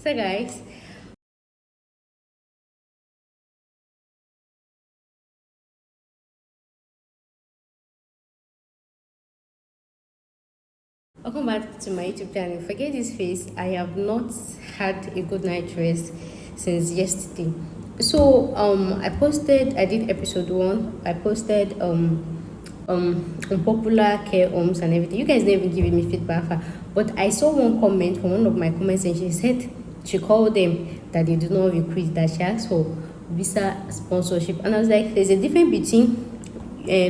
So guys, welcome back to my YouTube channel. Forget this face. I have not had a good night rest since yesterday. So I did episode 1. I posted unpopular care homes and everything. You guys never giving me feedback, but I saw one comment from one of my comments, and she said she called them that they do not recruit, that she asked for visa sponsorship. And I was like, there's a difference between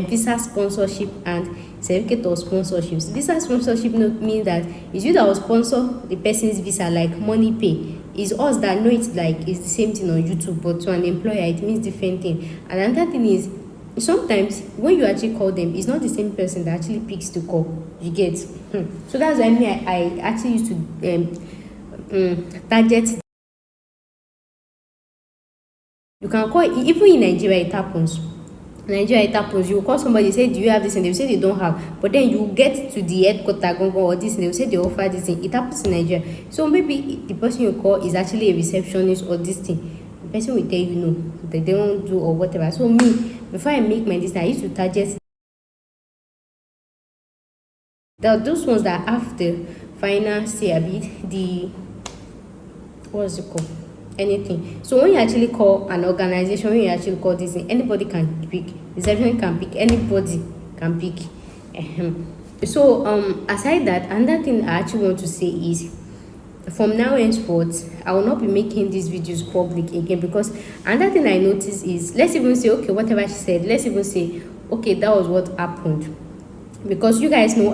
visa sponsorship and certificate of sponsorship. Visa sponsorship means that it's you that will sponsor the person's visa, like money pay. It's us that know it's like it's the same thing on YouTube, but to an employer it means different thing. And another thing is, sometimes when you actually call them, it's not the same person that actually picks the call. You get so that's why I actually used to target. You can call, even in Nigeria it happens. You call somebody, say, do you have this, and they will say they don't have, but then you get to the headquarters or this, and they will say they offer this thing. It happens in Nigeria. So maybe the person you call is actually a receptionist or this thing. The person will tell you no, they don't do or whatever. So me, before I make my decision, I used to target those ones that have the finance, the what's it called, anything. So when you actually call an organization, when you actually call this thing, anybody can pick. Reception can pick, anybody can pick. So aside that, another thing I actually want to say is, from now henceforth, I will not be making these videos public again, because another thing I noticed is, let's even say, okay, whatever she said, let's even say, okay, that was what happened. Because you guys know,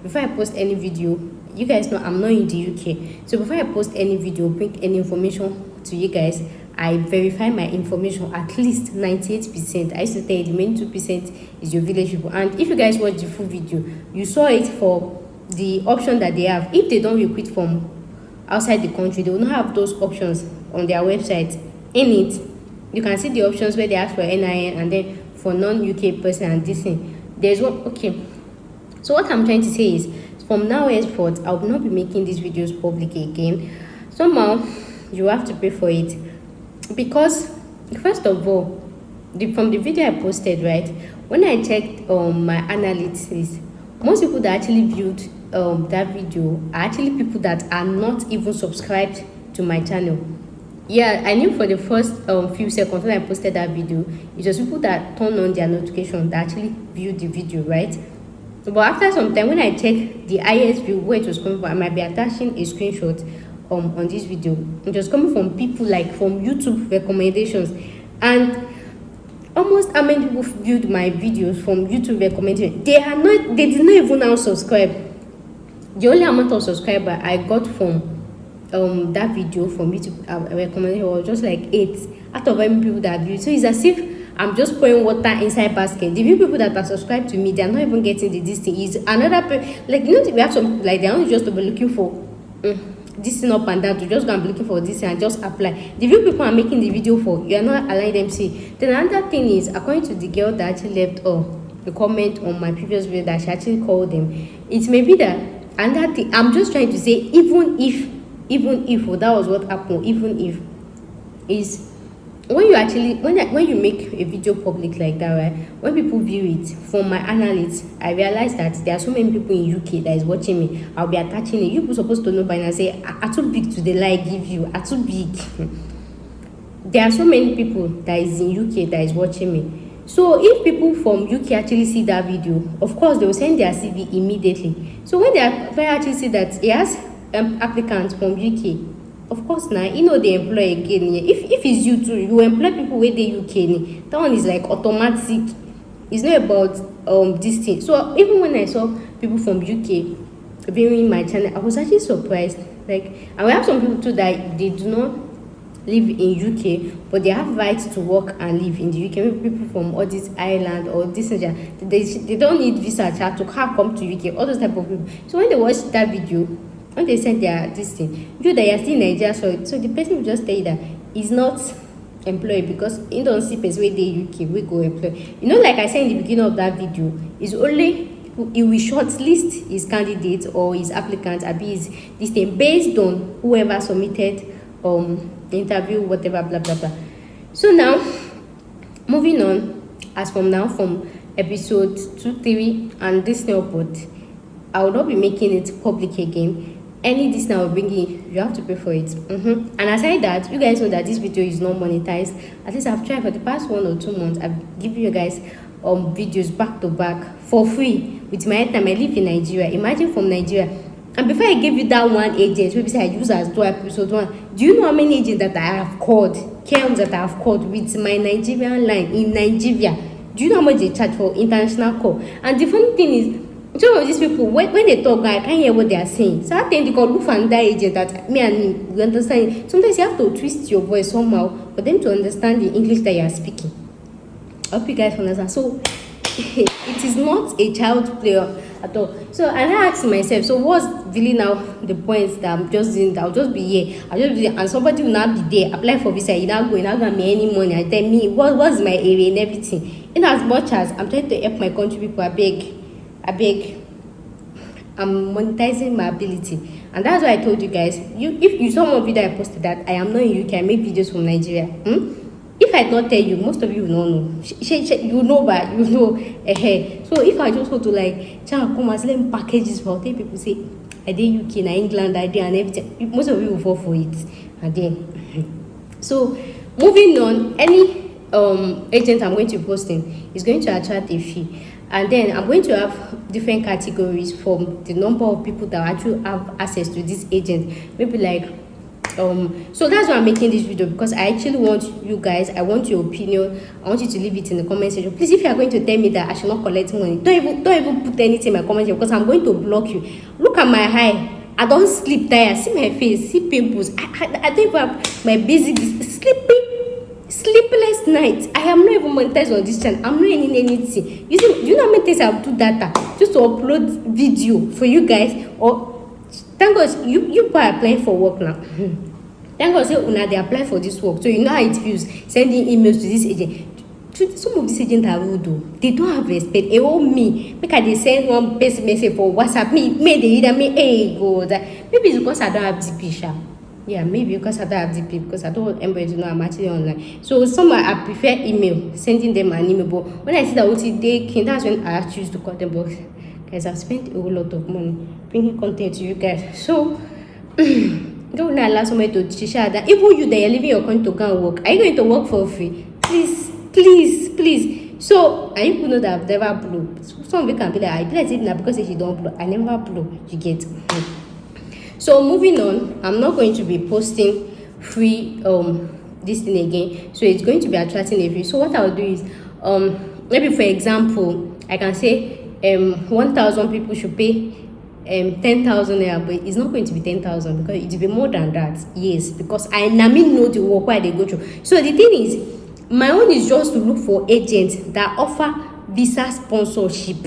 before I post any video, you guys know I'm not in the UK. So before I post any video, bring any information to you guys, I verify my information at least 98%. I used to tell you the main 2% is your village people. And if you guys watch the full video, you saw it for the option that they have. If they don't recruit from outside the country, they will not have those options on their website. In it, you can see the options where they ask for NIN, and then for non-UK person and this thing. There's one. Okay. So what I'm trying to say is, from now henceforth, I will not be making these videos public again. Somehow, you have to pay for it. Because, first of all, from the video I posted, right, when I checked my analytics, most people that actually viewed that video are actually people that are not even subscribed to my channel. Yeah, I knew for the first few seconds when I posted that video, it was people that turned on their notification that actually viewed the video, right? But after some time, when I checked the highest view, where it was coming from, I might be attaching a screenshot on this video. It was coming from people like from YouTube recommendations, and almost how many people viewed my videos from YouTube recommendations? They did not even now subscribe. The only amount of subscriber I got from that video from YouTube recommendation was just like 8 out of every people that viewed. So it's as if I'm just pouring water inside basket. The few people that are subscribed to me, they are not even getting this thing. Is another like, you know, we have some like they are only just to be looking for this thing up and down, to just go and be looking for this and just apply. The few people are making the video for, you are not allowing them to see. Then another thing is, according to the girl that actually left a comment on my previous video, that she actually called them, it may be that another thing. I'm just trying to say, even if that was what happened, even if is, when you actually when you make a video public like that, right, when people view it, from my analytics, I realize that there are so many people in UK that is watching me. I'll be attaching it. You people supposed to know by now, say, are too big to the lie give you, are too big. There are so many people that is in UK that is watching me. So if people from UK actually see that video, of course they will send their CV immediately. So when they actually see that he has applicants from UK, of course now, you know, they employ again. If it's you too, you employ people with the UK. That one is like automatic. It's not about this thing. So even when I saw people from UK viewing my channel, I was actually surprised. Like, and we have some people too that they do not live in UK, but they have rights to work and live in the UK. Maybe people from all this island or this and that, they don't need visa to come to UK. All those type of people. So when they watch that video, when they said this thing, you that you're still in Nigeria, so the person will just tell you that he's not employed, because you don't see person where they UK we go employ. You know, like I said in the beginning of that video, is only he will shortlist his candidate or his applicant, this thing based on whoever submitted interview, whatever, blah blah blah. So now, moving on, as from now, from episode 2, 3, and this new pod, I will not be making it public again. Any this now bringing, you have to pay for it. And aside that, you guys know that this video is not monetized. At least I've tried for the past 1 or 2 months. I've given you guys videos back to back for free with my time. I live in Nigeria. Imagine from Nigeria. And before I gave you that one agent, maybe say I use as 2 episode 1. Do you know how many agents that I have called? Camps that I have called with my Nigerian line in Nigeria? Do you know how much they charge for international call? And the funny thing is, some of these people, when they talk, I can't hear what they are saying. So I think they call look and that agent that me and him, we understand. Sometimes you have to twist your voice somehow for them to understand the English that you are speaking. I hope you guys understand. So it is not a child play at all. So and I asked myself, so what's really now the point that I'm just doing? I'll just be here. I'll just be there, and somebody will not be there. Apply for visa, you not gonna me any money. I tell me what's my area and everything. In as much as I'm trying to help my country people, I beg, I'm monetizing my ability. And that's why I told you guys, if you saw one video I posted that I am not in UK, I make videos from Nigeria. If I don't tell you, most of you will not know. You know, but you know. So if I just want to like, come and let me package this for people say, I did UK, in England, I did, and everything. Most of you will fall for it. And then, so moving on, any agent I'm going to be posting is going to attract a fee. And then I'm going to have different categories from the number of people that actually have access to this agent. Maybe like, so that's why I'm making this video, because I actually want you guys, I want your opinion. I want you to leave it in the comment section. Please, if you are going to tell me that I should not collect money, don't even put anything in my comment section, because I'm going to block you. Look at my eye. I don't sleep tired. See my face. See pimples. I don't even have my basic sleepless night. I am not even monetized on this channel. I'm not earning anything. You see, do you know how many times I'll do data just to upload video for you guys? Or thank God you people are applying for work now. Thank God say una they apply for this work, so you know how it feels sending emails to this agent. Some of these agents are rude though. They don't have respect. Me, because they send one best message for WhatsApp. Me they either me hey God. Maybe it's because I don't have DP. Yeah, maybe because I don't have DP, because I don't want anybody to know I'm actually online. So some I prefer email, sending them an email. But when I see that they can, that's when I choose to call them. But guys, I've spent a whole lot of money bringing content to you guys. So don't allow somebody to share that. Even you that you're leaving your country to go and work, are you going to work for free? Please. So I people know that I've never blew. Some people can be like, I play it now because if you don't blow, I never blow. You get. So moving on, I'm not going to be posting free this thing again. So it's going to be attracting a view. So what I'll do is maybe for example, I can say 1,000 people should pay 10,000 naira, but it's not going to be 10,000 because it will be more than that. Yes, because I know the work where they go through. So the thing is, my own is just to look for agents that offer visa sponsorship.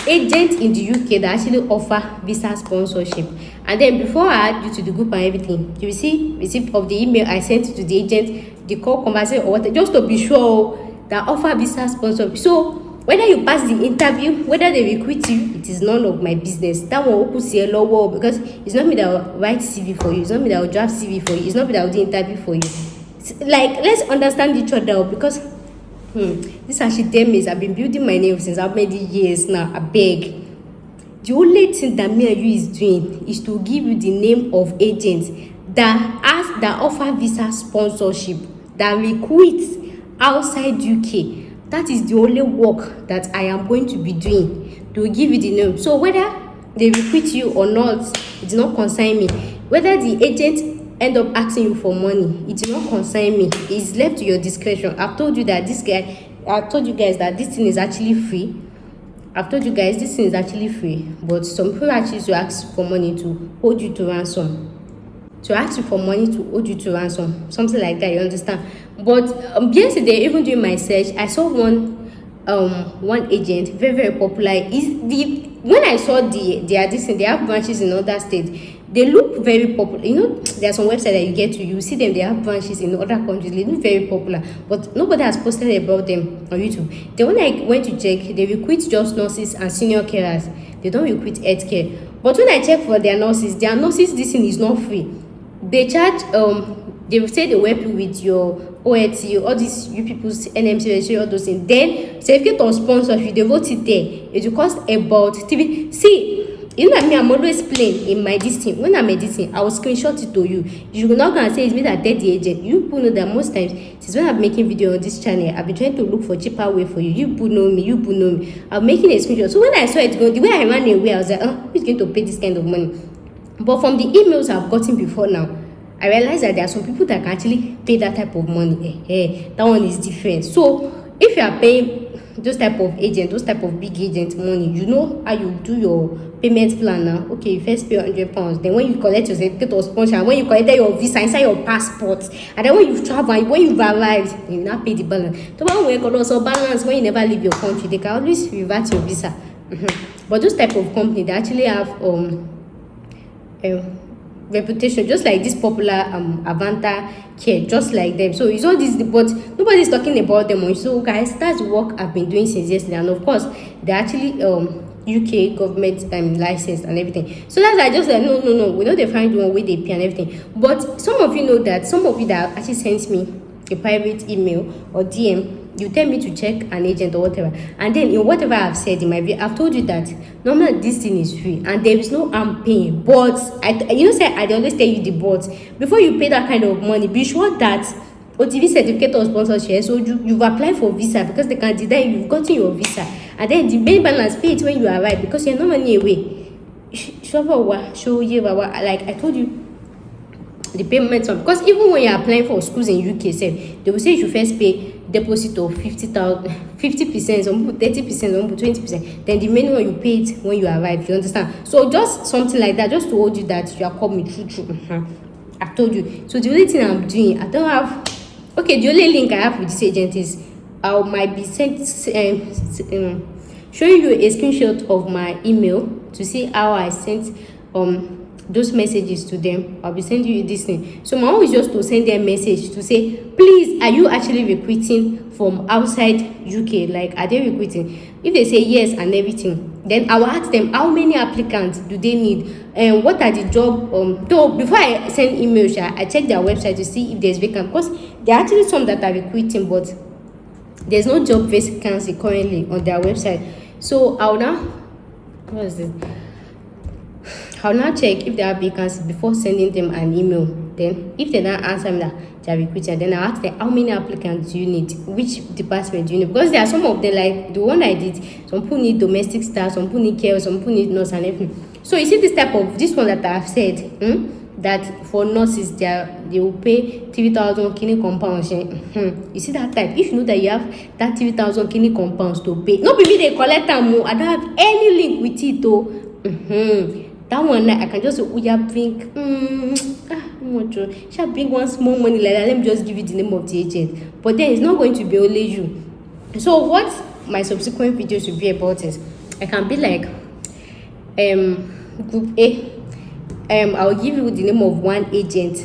Agent in the UK that actually offer visa sponsorship. And then before I add you to the group and everything, you will see receipt of the email I sent to the agent, the call conversation or what, just to be sure that offer visa sponsorship. So whether you pass the interview, whether they recruit you, it is none of my business. That one will see a low because it's not me that will write CV for you, it's not me that will draft CV for you, it's not me that will do interview for you. Like, let's understand each other, because this academics, I've been building my name since how many years now. I beg. The only thing that me and you is doing is to give you the name of agents that offer visa sponsorship, that recruit outside UK. That is the only work that I am going to be doing, to give you the name. So whether they recruit you or not, it does not concern me. Whether the agent end up asking you for money, it will not concern me. It's left to your discretion. I've told you that I've told you guys that this thing is actually free. But some people actually to ask for money to hold you to ransom. Something like that, you understand? But yesterday, even during my search, I saw one agent, very, very popular. When I saw they have branches in other states. They look very popular. You know, there are some websites that you see them, they have branches in other countries. They look very popular, but nobody has posted about them on YouTube. Then when I went to check, they recruit just nurses and senior carers. They don't recruit healthcare. But when I check for their nurses, this thing is not free. they charge they will say they will help you with your OET, all these you people's NMC registry, all those things. Then certificate of sponsorship, they wrote it there. It will cost about TV. See, you know me, I'm always plain in my this thing. When I'm editing, I will screenshot it to you. You will not gonna say it's me that did the agent. You people know that most times, since when I'm making video on this channel, I've been trying to look for cheaper way for you. You people know me, you people know me. I'm making a screenshot. So when I saw it going, the way I ran away, I was like, oh, who's going to pay this kind of money? But from the emails I've gotten before now, I realized that there are some people that can actually pay that type of money. That one is different. So if you are paying those type of agent, those type of big agent money, you know how you do your payment plan now. Okay, you first pay £100. Then when you collect your certificate of sponsorship, when you collect your visa inside your passport, and then when you travel and when you've arrived, you now pay the balance. The one where you also balance when you never leave your country, they can always revert your visa. But those type of company, they actually have reputation, just like this popular Avanta Care, just like them. So it's all this, but nobody's talking about them. So guys, that's the work I've been doing since yesterday, and of course they're actually UK government license and everything. So that's I just like no, we know they find one way they pay and everything. But some of you know that some of you that actually sent me a private email or DM, you tell me to check an agent or whatever, and then in whatever I've said in my video, I've told you that normally this thing is free and there is no I'm paying. But I always tell you the but before you pay that kind of money, be sure that OTV certificate or sponsorship, so you've applied for visa, because they can deny you've gotten your visa, and then the main balance pay it when you arrive, because you're not money away. Like I told you, the payment on, because even when you're applying for schools in UK, they will say you should first pay deposit of 50%, some 30%, some 20%. Then the main one you pay it when you arrive. You understand? So just something like that, just to hold you that you are coming through. I told you. So the only thing I'm doing, I don't have. Okay, the only link I have with this agent is I might be showing you a screenshot of my email to see how I sent those messages to them. I'll be sending you this thing. So my own is just to send them a message to say, please, are you actually recruiting from outside UK? Like, are they recruiting? If they say yes and everything, then I will ask them how many applicants do they need and what are the job. So before I send emails, I check their website to see if there's vacant, because there are actually some that are recruiting, but there's no job vacancy currently on their website. So I'll now check if they have vacancies before sending them an email. Then if they don't answer me that they are recruiting, then I ask them how many applicants do you need, which department do you need, because there are some of them, like the one I did, some people need domestic staff, some people need care, some people need nurse and everything. So you see this one that I have said, that for nurses they will pay 3,000 kidney compounds. You see that type? If you know that you have that 3,000 kidney compounds to pay, not maybe they collect them more. I don't have any link with it though. That one I can just bring shall bring one small money like that. Let me just give you the name of the agent. But then it's not going to be only you. So what my subsequent videos will be about is I can be like group A. I'll give you the name of one agent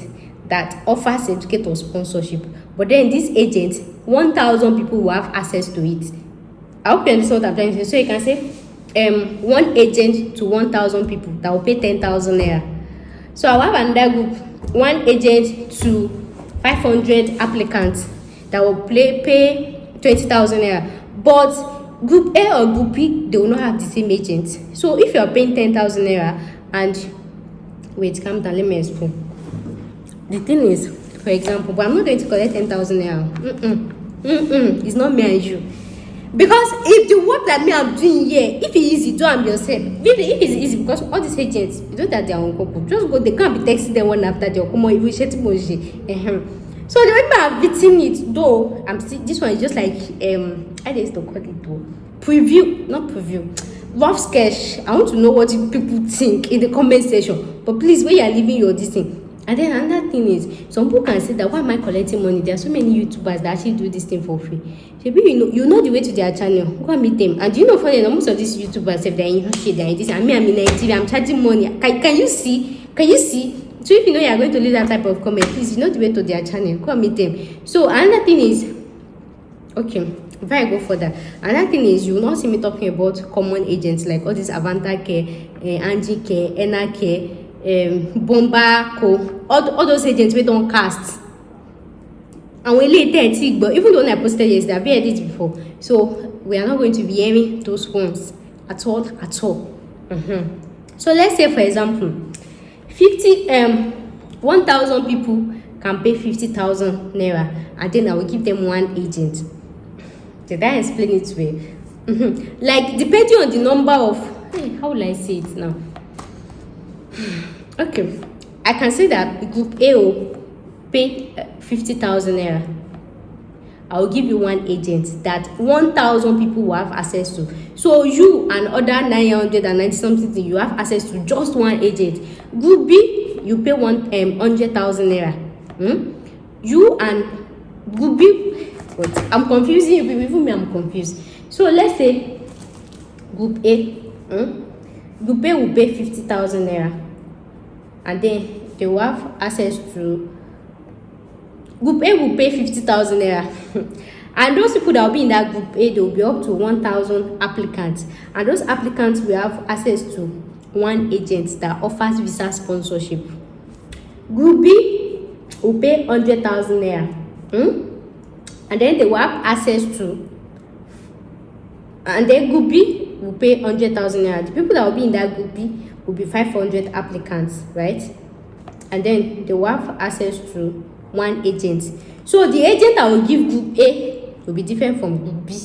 that offers certificate of sponsorship. But then this agent, 1,000 people will have access to it. I hope you understand what I'm trying to say. So you can say one agent to 1,000 people that will pay 10,000 naira. So I'll have another group, one agent to 500 applicants that will pay 20,000 naira. But group A or group B, they will not have the same agent. So if you are paying 10,000 naira and wait, calm down, let me explain. The thing is, for example, but I'm not going to collect 10,000 naira. It's not me and you. Because if the work that me I'm doing here, if it's easy, do them yourself. Really, if it's easy, because all these agents, you know that they are on couple. Just go, they can't be texting them one after the other. Come on, you will share it. So the way I've written it, though, I'm still, this one is just like I used to call it though. Preview, not preview. Rough sketch. I want to know what people think in the comment section. But please, when you are leaving your this thing. And then another thing is, some people can say that why am I collecting money? There are so many YouTubers that actually do this thing for free. Maybe you know the way to their channel. Go and meet them. And do you know funny? Most of these YouTubers, if they're in UK, they're in this. And me, I'm in Nigeria. I'm charging money. Can you see? Can you see? So if you know you are going to leave that type of comment, please, you know the way to their channel. Go and meet them. So another thing is, okay, if I go further, another thing is you will not see me talking about common agents like all these Avanta Care, Angie Care, Enna Care, Bomba Co, all those agents we don't cast. And we later but even though I posted yesterday, I've heard it before. So we are not going to be hearing those ones at all. So let's say, for example, 1,000 people can pay 50,000 naira, and then I will give them one agent. Did I explain it well? Like, depending on the number of, how will I say it now? Okay, I can say that group A will pay 50,000 naira. I will give you one agent that 1,000 people will have access to. So you and other 990 something, you have access to just one agent. Group B, you pay 100,000 naira. You and group B, but I'm confusing you people, even me I'm confused. So let's say group A, group A will pay 50,000 naira, and then they will have access to. Group A will pay 50,000 naira. And those people that will be in that group A, they will be up to 1,000 applicants. And those applicants will have access to one agent that offers visa sponsorship. Group B will pay 100,000 naira. And then they will have access to. And then group B will pay 100,000 naira. The people that will be in that group B will be 500 applicants, right? And then they will have access to one agent. So the agent I will give group A will be different from group B.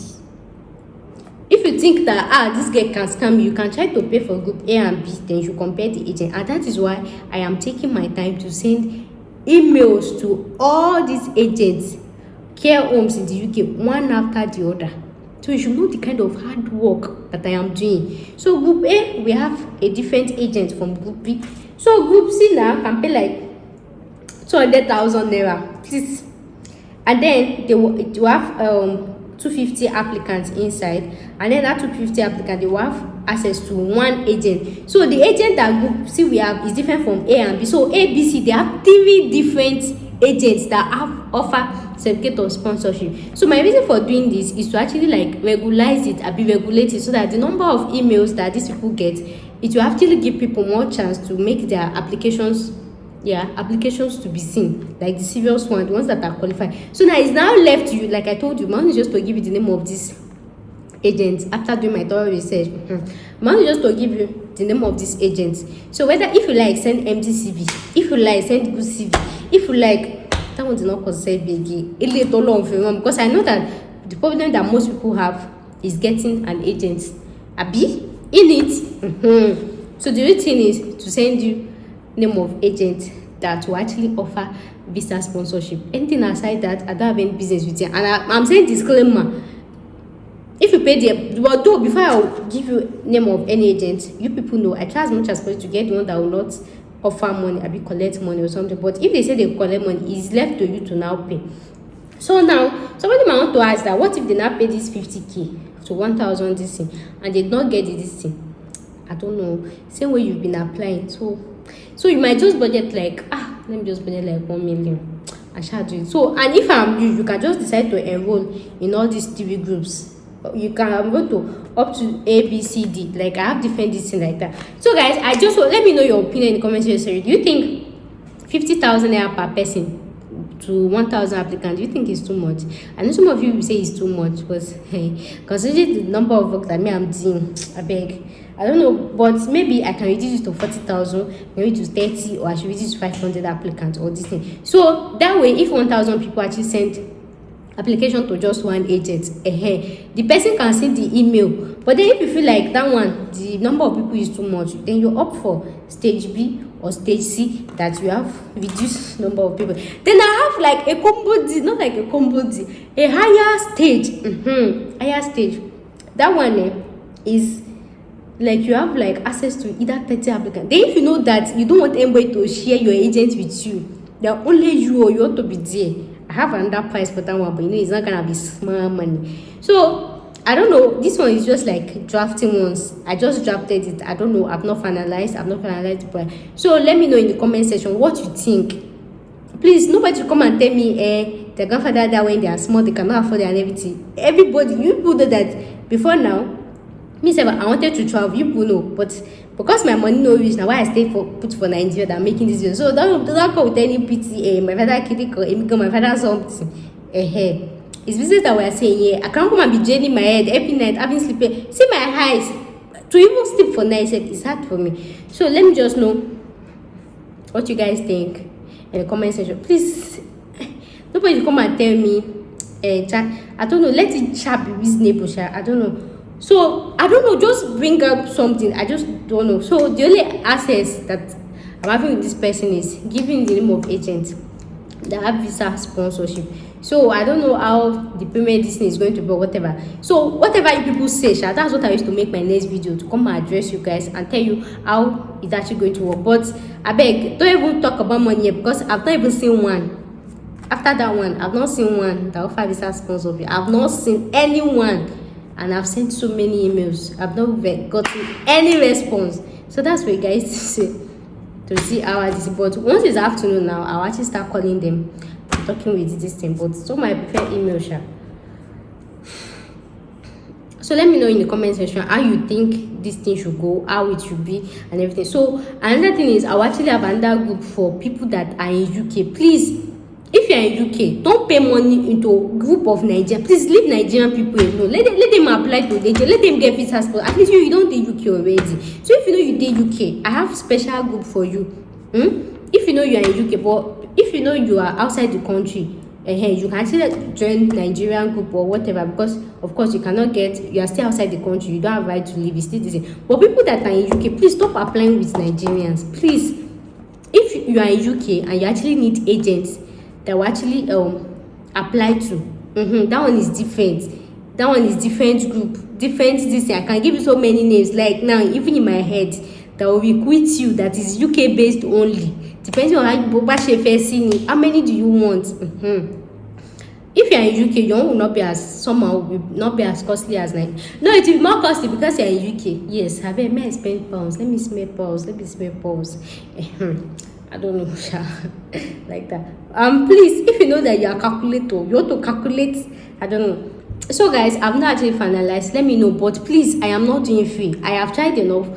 If you think that this girl can scam you, you can try to pay for group A and B, then you compare the agent. And that is why I am taking my time to send emails to all these agents, care homes in the UK, one after the other. So you should know the kind of hard work that I am doing. So group A, we have a different agent from group B. So group C now can pay like 200,000 naira, please. And then they will have 250 applicants inside, and then that 250 applicants, they will have access to one agent. So the agent that group C we have is different from A and B. So A, B, C, they have 3 different agents that have offer certificate of sponsorship. So my reason for doing this is to actually like regularize it and be regulated, so that the number of emails that these people get, it will actually give people more chance to make their applications to be seen, like the serious ones, the ones that are qualified. So now it's now left to you, like I told you, man, is just to give you the name of this agent after doing my thorough research. Man is just to give you the name of this agent. So whether if you like send MDCV, if you like send good CV, if you like, that one did not consider big a little long for you, because I know that the problem that most people have is getting an agent in it. So the real thing is to send you name of agent that will actually offer visa sponsorship. Anything aside that, I don't have any business with you. And I'm saying disclaimer, if you pay but though before I will give you name of any agent, you people know I try as much as possible to get the one that will not offer money, I will collect money or something. But if they say they collect money, it's left to you to now pay. So now somebody might want to ask that, what if they now pay this 50k to 1,000 this thing and they not get this thing? I don't know. Same way you've been applying. So you might just budget like, let me just budget like 1 million. I shall do it. So, and if I'm you can just decide to enroll in all these TV groups. You can go to up to A, B, C, D. Like I have different things like that. So guys, I just let me know your opinion in the comment section. Do you think 50,000 naira per person to 1,000 applicants, do you think it's too much? I know some of you will say it's too much, because considering the number of work that I'm doing, I don't know, but maybe I can reduce it to 40,000, maybe to 30, or I should reduce to 500 applicants or this thing. So that way, if 1,000 people actually send application to just one agent, the person can send the email. But then if you feel like that one, the number of people is too much, then you opt for stage B or stage C, that you have reduced number of people. Then I have like a combo D, not like a combo D, a higher stage. Higher stage. That one is like you have like access to either 30 applicants. Then if you know that you don't want anybody to share your agent with you, that only you or you ought to be there, I have another price for that one, but it's not gonna be small money. So I don't know, this one is just like drafting ones. I just drafted it. I don't know, I've not finalized the price. So let me know in the comment section what you think. Please, nobody to come and tell me their grandfather that when they are small they cannot afford it and everything. Everybody, you people know that before now. Me say I wanted to travel, you people know, but because my money no reach, now why I stay put for Nigeria than making this video. So don't come with any pity. My father kidding, my father something. It's business that we are saying here. I can't come and be draining my head every night, having sleeping. See my eyes. To even sleep for night it's hard for me. So let me just know what you guys think in the comment section. Please, nobody come and tell me, chat. I don't know. Let it chat be reasonable, chat. I don't know. So I don't know. Just bring up something. I just don't know. So the only access that I'm having with this person is giving the name of agent that have visa sponsorship. So I don't know how the payment this thing is going to be or whatever. So whatever you people say, that's what I used to make my next video, to come and address you guys and tell you how it's actually going to work. But I beg, don't even talk about money yet, because I've not even seen one. After that one, I've not seen one that offer visa sponsorship. I've not seen anyone, and I've sent so many emails. I've not gotten any response. So that's what you guys say to see how I this. But once it's afternoon now, I'll actually start calling them, talking with this thing. But so my prefer email, so let me know in the comment section how you think this thing should go, how it should be, and everything. So another thing is, I'll actually have another group for people that are in UK. Please, if you're in UK, don't pay money into a group of Nigerians. Please leave Nigerian people alone. Let them apply to Nigeria. Let them get visa passport. At least you don't do UK already. So if you know you did UK, I have special group for you. If you know you are in UK, but if you know you are outside the country, you can actually join Nigerian group or whatever, because of course you are still outside the country, you don't have right to leave, it's still the same. But people that are in UK, please stop applying with Nigerians. Please, if you are in UK and you actually need agents that will actually apply to, that one is different. That one is different group, different this thing. I can give you so many names, like now even in my head, that will recruit you, that is UK based only, depending on how many do you want. If you are in UK, your own will not be as costly as like, no, it will be more costly because you are in UK. Yes, I bet may I spend pounds. Let me smell pounds. I don't know, like that. Please, if you know that you are calculator, you want to calculate. I don't know. So guys, I've not actually finalized. Let me know, but please, I am not doing free. I have tried enough.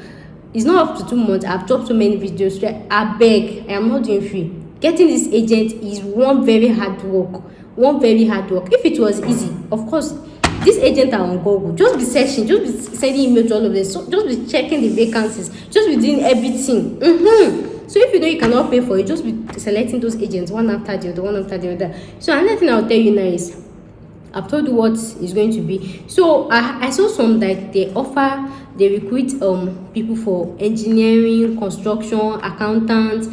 It's not up to 2 months. I've dropped so many videos. I beg, I am not doing free. Getting this agent is one very hard work. If it was easy, of course, this agent are on Google. Just be searching, just be sending email to all of them. So just be checking the vacancies, just be doing everything. So if you know you cannot pay for it, just be selecting those agents one after the other. So another thing I'll tell you now is, I've told you what is going to be. So I saw some that they recruit people for engineering, construction, accountants,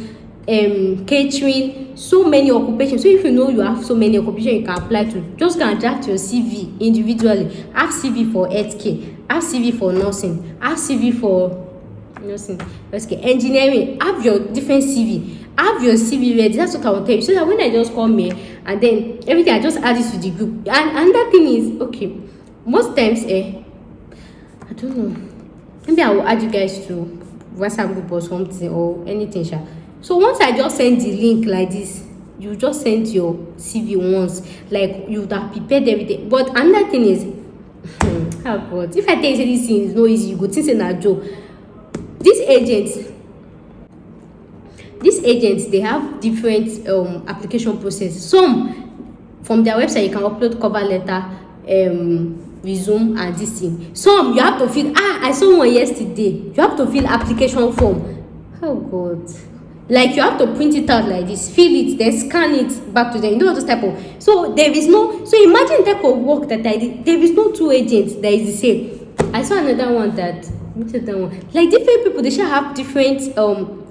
catering, so many occupations. So if you know you have so many occupations you can apply to, just go and draft your CV individually. Have CV for healthcare, have CV for nursing, have CV for engineering, have your different CV. Have your CV ready. That's what I will tell you. So that when I just come here and then everything, I just add it to the group. And another thing is, okay, most times, I don't know. Maybe I will add you guys to WhatsApp group or something or anything. So once I just send the link like this, you just send your CV once, like you would have prepared everything. But another thing is, oh God, if I tell you this thing is no easy, you go think it's a joke. These agents, they have different application process. Some from their website you can upload cover letter, resume and this thing. Some you have to fill. I saw one yesterday. You have to fill application form. Oh God. Like you have to print it out like this, fill it, then scan it back to them. You know those type of. So there is no. So imagine the type of work that I did. There is no two agents that is the same. I saw another one that. Like different people, they should have different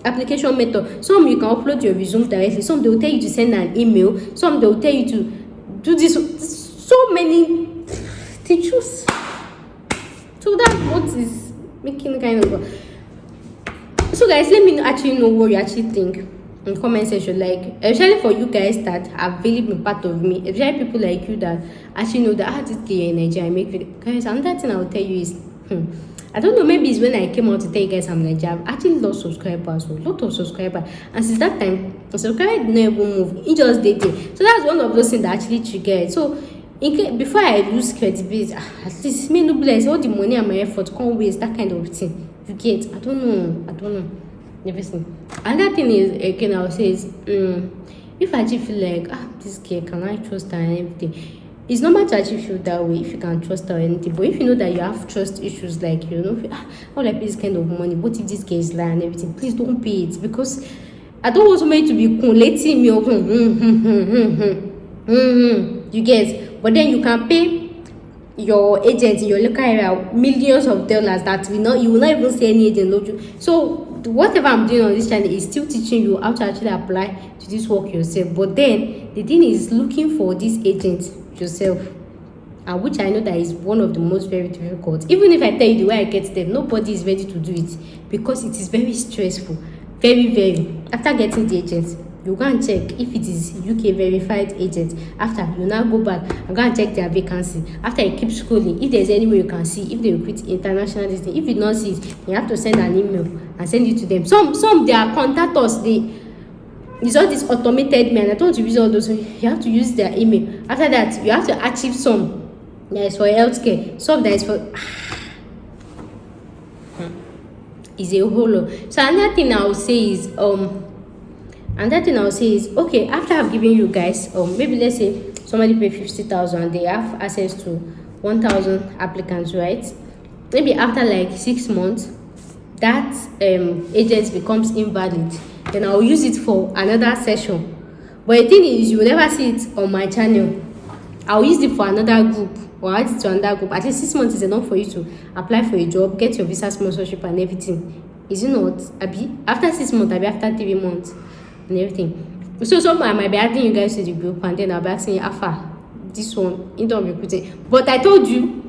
application method. Some you can upload your resume directly. Some they will tell you to send an email. Some they will tell you to do this. So many to choose. So that's what is making kind of. So guys, let me actually know what you actually think in the comment section. Like especially for you guys that have really been part of me, especially people like you that actually know that this day in Nigeria I make video. Guys, another thing I will tell you is I don't know, maybe it's when I came out to tell you guys I'm Nigerian, I've actually lost subscribers, a lot of subscribers. And since that time, the subscriber did not even move. It just did it. So that's one of those things that actually triggered. So before I lose credibility, at least me no bless all the money and my effort can't waste, that kind of thing. You get, I don't know. Everything. Another thing is, again, I would say is, if I actually feel like, this girl, can I trust her and everything? It's normal to actually feel that way if you can trust her or anything. But if you know that you have trust issues, like, how like pay this kind of money? What if this girl is lying and everything? Please don't pay it, because I don't want somebody to be letting me up. You get, but then you can pay your agent in your local area millions of dollars that you will not even see any agent. So whatever I'm doing on this channel is still teaching you how to actually apply to this work yourself. But then the thing is looking for this agent yourself, and which I know that is one of the most very difficult. Even if I tell you the way I get them, nobody is ready to do it, because it is very stressful, very. After getting the agent, you go and check if it is UK verified agent. After, you now go back and go and check their vacancy. After, you keep scrolling. If there's any way you can see if they recruit international listing. If you not see it, you have to send an email and send it to them. Some they are contact us. It's all this automated mail. I don't want to use all those. You have to use their email. After that, you have to achieve some that is for healthcare, some that is for is a whole lot. So another thing I will say is okay, after I've given you guys maybe let's say somebody pay 50,000 and they have access to 1,000 applicants, right? Maybe after like 6 months that agent becomes invalid, then I'll use it for another session. But the thing is, you will never see it on my channel. I'll use it for another group, or add it to another group. At least 6 months is enough for you to apply for a job, get your visa sponsorship and everything. Is it not? After 6 months, after 3 months and everything. So I might be adding you guys to the group, and then I'll be asking you, this one, you don't recruiting. But I told you,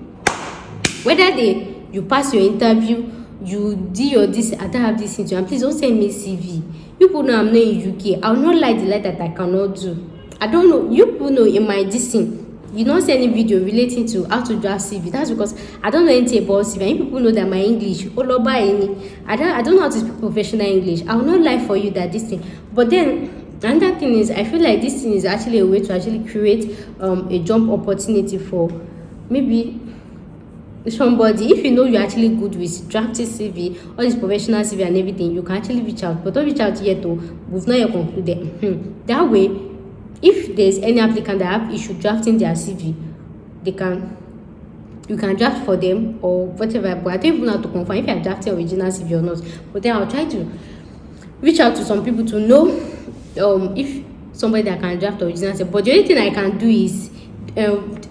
whether you pass your interview, you do your this, I don't have this into, and please don't send me CV. You people know I'm not in UK. I will not lie the lie that I cannot do. I don't know. You people know in my this thing, you don't see any video relating to how to draft CV. That's because I don't know anything about CV. And you people know that my English, I don't know how to speak professional English. I will not lie for you that this thing. But then another thing is, I feel like this thing is actually a way to actually create a job opportunity for maybe somebody. If you know you're actually good with drafting CV, all this professional CV and everything, you can actually reach out. But don't reach out yet though. We've not yet concluded. That way, if there's any applicant that have issue drafting their CV, you can draft for them or whatever. But I don't even know how to confirm if you're drafting original CV or not. But then I'll try to reach out to some people to know if somebody that can draft original CV. But the only thing I can do is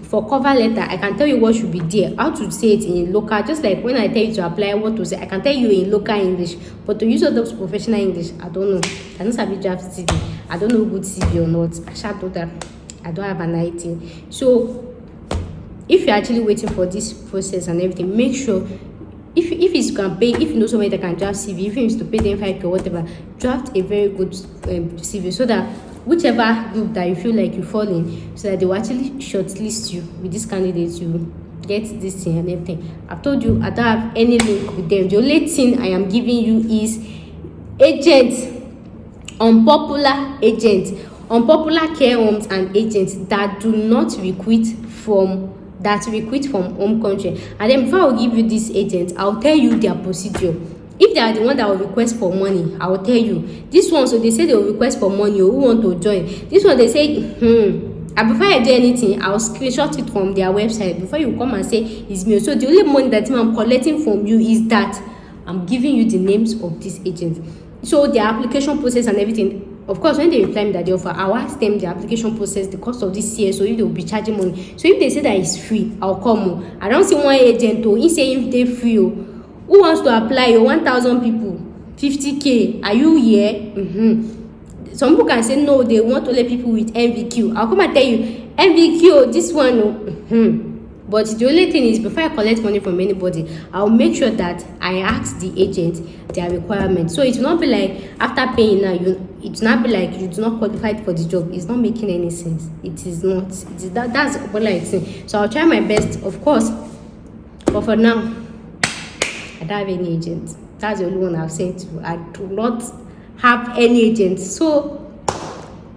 for cover letter, I can tell you what should be there, how to say it in local, just like when I tell you to apply what to say, I can tell you in local English. But to use all those professional English, I don't know. I don't have draft CV. I don't know good CV or not. I shall do that. I don't have an idea. So if you're actually waiting for this process and everything, make sure if you can pay, if you know somebody that can draft CV, if you need to pay them 5K or whatever, draft a very good CV, so that whichever group that you feel like you fall in, so that they will actually shortlist you with this candidate, you get this thing and everything. I've told you I don't have any link with them. The only thing I am giving you is agents, unpopular care homes and agents that do not recruit from home country. And then before I will give you this agent, I'll tell you their procedure. If they are the one that will request for money, I will tell you. This one, so they say they will request for money, or who want to join. This one, they say, and before I do anything, I'll screenshot it from their website before you come and say it's me. So the only money that I'm collecting from you is that I'm giving you the names of these agents. So their application process and everything. Of course, when they reply me that they offer, I'll ask them the application process, the cost of this year, so if they will be charging money. So if they say that it's free, I'll come. I don't see one agent who is saying if they're free. Who wants to apply? 1,000 people, 50K. Are you here? Some people can say no, they want only people with MVQ. I'll come and tell you, MVQ, this one. But the only thing is, before I collect money from anybody, I'll make sure that I ask the agent their requirements. So it will not be like after paying now, it will not be like you do not qualify for the job. It's not making any sense. It is not. That's what I'm saying. So I'll try my best, of course. But for now, I don't have any agent. That's the only one I've said to. I do not have any agent. So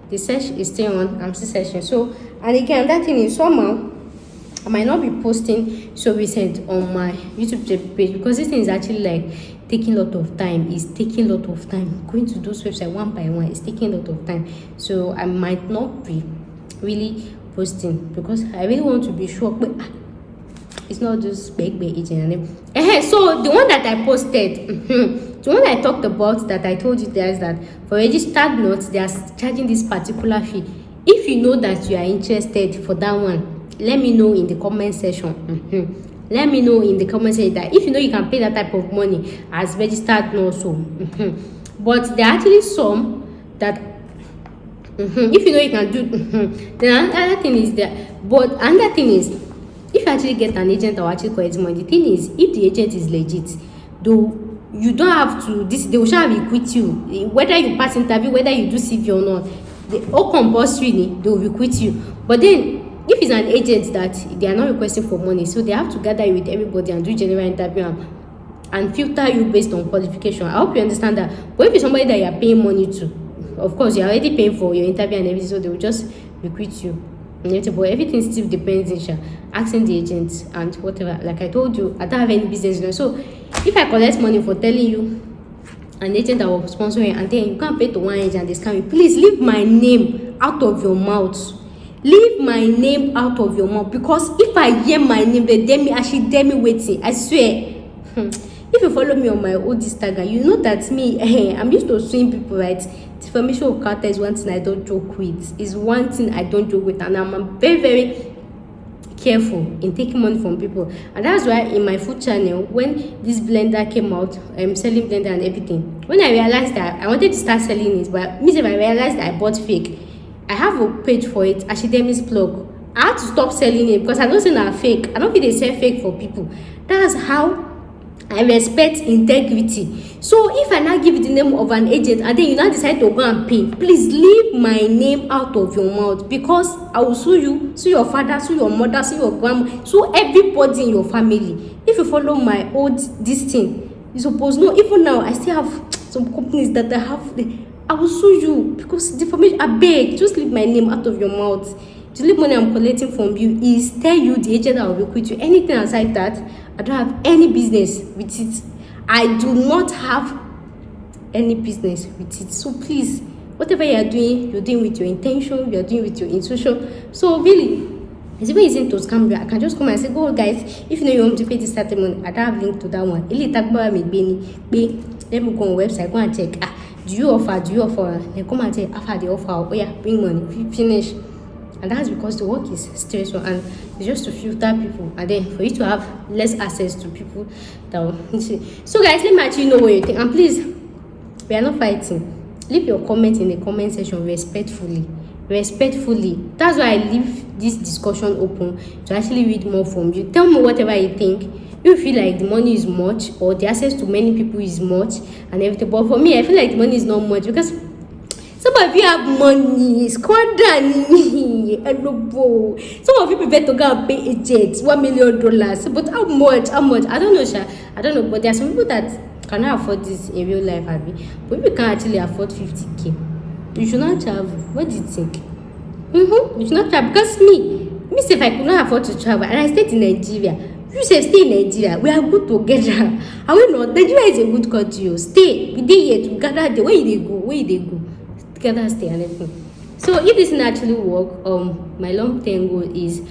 the search is still on. I'm still searching. So, and again, that thing is somehow I might not be posting so recent on my YouTube page, because this thing is actually like taking a lot of time. It's taking a lot of time. Going to those websites one by one is taking a lot of time. So I might not be really posting because I really want to be sure. But it's not just big agent. So the one that I posted, the one I talked about that I told you guys that for registered notes they are charging this particular fee. If you know that you are interested for that one, let me know in the comment section. Let me know in the comment section that if you know you can pay that type of money as registered nurse. But there are actually some that if you know you can do. Then another thing is that, but another thing is, if you actually get an agent or actually collect money, the thing is, if the agent is legit, though you don't have to they will shall requit you whether you pass interview, whether you do CV or not. They all compulsory, they will requit you. But then if it's an agent that they are not requesting for money, so they have to gather you with everybody and do general interview and filter you based on qualification. I hope you understand that. But if it's somebody that you are paying money to, of course you're already paying for your interview and everything, so they will just requit you. But everything still depends in asking the agent and whatever. Like I told you, I don't have any business. So if I collect money for telling you an agent that will sponsor you and then you can't pay to one agent and they scam you, please leave my name out of your mouth. Leave my name out of your mouth, because if I hear my name, they dare me, actually dare me waiting. I swear. If you follow me on my old Instagram, you know that me, I'm used to suing people, right? Defamation of character is one thing I don't joke with. Is one thing I don't joke with, and I'm very, very careful in taking money from people. And that's why in my food channel, when this blender came out, selling blender and everything, when I realized that I wanted to start selling it, but if I realized that I bought fake, I have a page for it, Ashidemi's blog. I had to stop selling it because I don't think I'm fake. I don't think they sell fake for people. That's how I respect integrity. So if I now give you the name of an agent and then you now decide to go and pay, please leave my name out of your mouth, because I will sue you, sue your father, sue your mother, sue your grandma, sue everybody in your family. If you follow my old this thing, you suppose no. Even now, I still have some companies that I will sue you because defamation. I beg, just leave my name out of your mouth. To leave money I'm collecting from you is tell you the agent that will quit you. Anything aside that, I don't have any business with it. I do not have any business with it. So please, whatever you are doing, you're doing with your intention, you're doing with your intuition. So really, it's very easy to scam you. I can just come and say, go guys, if you know you want to pay this certain money, I don't have link to that one. Let me go on website, go and check. Do you offer? Then come and say, after the offer, oh yeah, bring money, finish. And that's because the work is stressful and it's just to filter people and then for you to have less access to people that will see. So guys, let me actually know what you think, and please, we are not fighting. Leave your comment in the comment section respectfully. That's why I leave this discussion open to actually read more from you. Tell me whatever you think. You feel like the money is much or the access to many people is much and everything, but for me I feel like the money is not much, because some of you have money, squander me, some of you prefer to go and pay a jet, $1 million. But how much? I don't know, Sha. I don't know. But there are some people that cannot afford this in real life, Abby. But if you can actually afford 50K, you should not travel. What do you think? You should not travel, because me say if I could not afford to travel and I stayed in Nigeria, you say stay in Nigeria, we are good together. I will not. Nigeria is a good country. Stay. We dey here together. The way they go. Together stay and everything. So if this actually work, my long-term goal is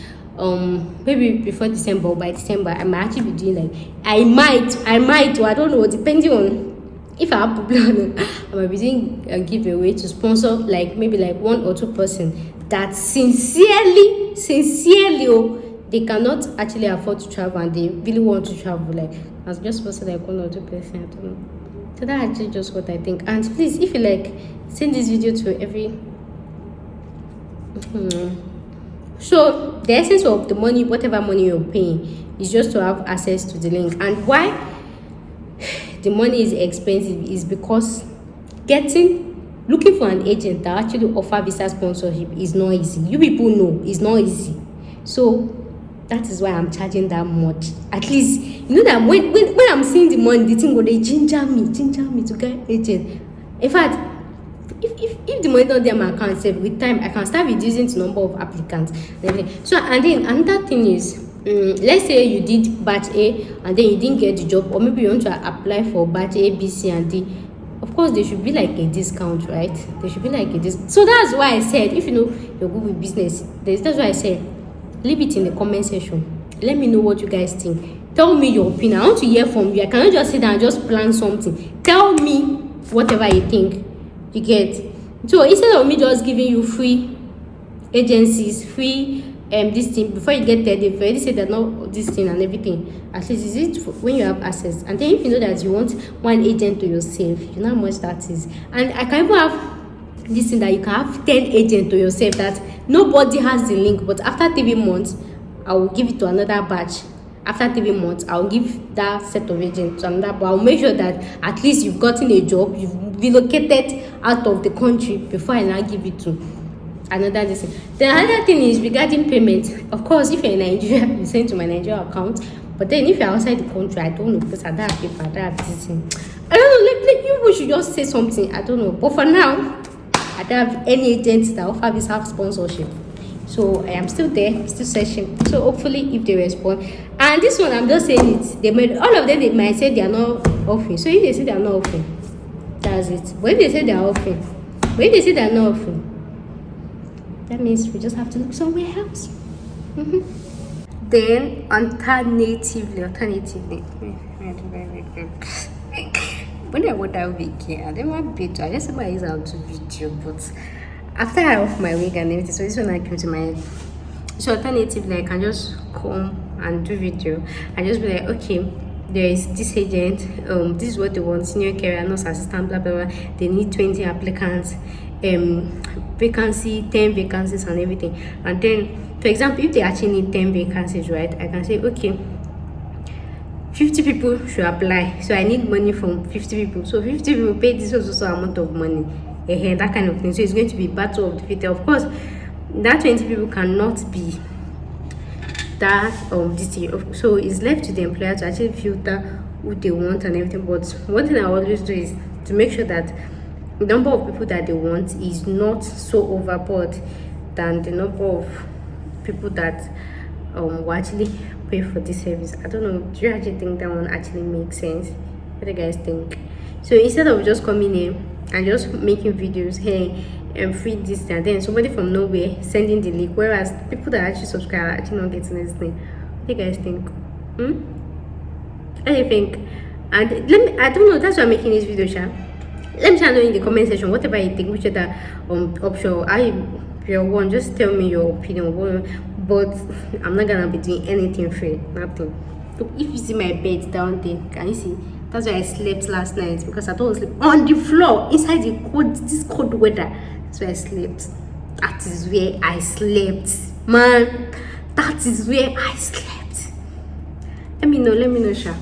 maybe before December or by December I might actually be doing like I might or I don't know, depending on if I have problem. I might be doing a giveaway to sponsor like maybe like 1 or 2 person that sincerely they cannot actually afford to travel and they really want to travel. Like I just sponsor like 1 or 2 person, I don't know. So that's actually just what I think. And please, if you like, send this video to every So the essence of the money, whatever money you're paying, is just to have access to the link. And why the money is expensive is because looking for an agent that actually offer visa sponsorship is not easy. You people know it's not easy. So that is why I'm charging that much. At least you know that when I'm seeing the money, the thing go they ginger me to get agent. In fact, if the money not there my account, with time I can start reducing the number of applicants. So and then another thing is, let's say you did batch A and then you didn't get the job, or maybe you want to apply for batch A, B, C, and D. Of course, there should be like a discount, right? There should be like a discount. So that's why I said, if you know you're good with business, that's why I said, leave it in the comment section. Let me know what you guys think. Tell me your opinion. I want to hear from you. I cannot just sit down and just plan something. Tell me whatever you think. You get? So instead of me just giving you free agencies, free this thing, before you get there, they've already said that not this thing and everything. At least is it when you have access. And then if you know that you want one agent to yourself, you know how much that is. And I can even have this thing that you can have 10 agents to yourself, that nobody has the link, but after 3 months I will give it to another batch. After 3 months I'll give that set of agents to another, but I'll make sure that at least you've gotten a job, you've relocated out of the country before I now give it to another this thing. Then another thing is regarding payment. Of course, if you're in Nigeria, you send to my Nigeria account. But then if you're outside the country, I don't know, because I don't have paper, I don't have this thing. I don't know, like people should just say something. I don't know. But for now, I don't have any agents that offer visa sponsorship. So I am still there, still searching. So hopefully if they respond. And this one, I'm just saying it. They made all of them, they might say they are not offering. So if they say they are not offering, that's it. But if they say they are offering, that means we just have to look somewhere else. Then alternatively, when I want that wig here, I don't want better. I just want to use out to video, but after I off my wig and everything, so this one I came to my head. So alternatively, I can just come and do video and just be like, okay, there is this agent, this is what they want, senior career nurse assistant, blah blah blah. They need 20 applicants, vacancy, 10 vacancies and everything. And then, for example, if they actually need 10 vacancies, right, I can say, okay, 50 people should apply, so I need money from 50 people. So 50 people pay this also amount of money, that kind of thing. So it's going to be battle of the fittest. Of course, that 20 people cannot be that this year. So it's left to the employer to actually filter who they want and everything. But one thing I always do is to make sure that the number of people that they want is not so overboard than the number of people that will actually pay for this service. I don't know, do you actually think that one actually makes sense? What do you guys think? So instead of just coming in and just making videos, hey, free this and then somebody from nowhere sending the link, whereas people that actually subscribe are actually not getting this thing. What do you guys think? What do you think? And I don't know, that's why I'm making this video, Sha. Let me know in the comment section whatever you think, which other option your one. Just tell me your opinion. But I'm not gonna be doing anything free, nothing. So if you see my bed down there, can you see? That's why I slept last night, because I don't sleep on the floor inside this cold weather. That's why I slept. That is where I slept, man. That is where I slept. Let me know, Sha.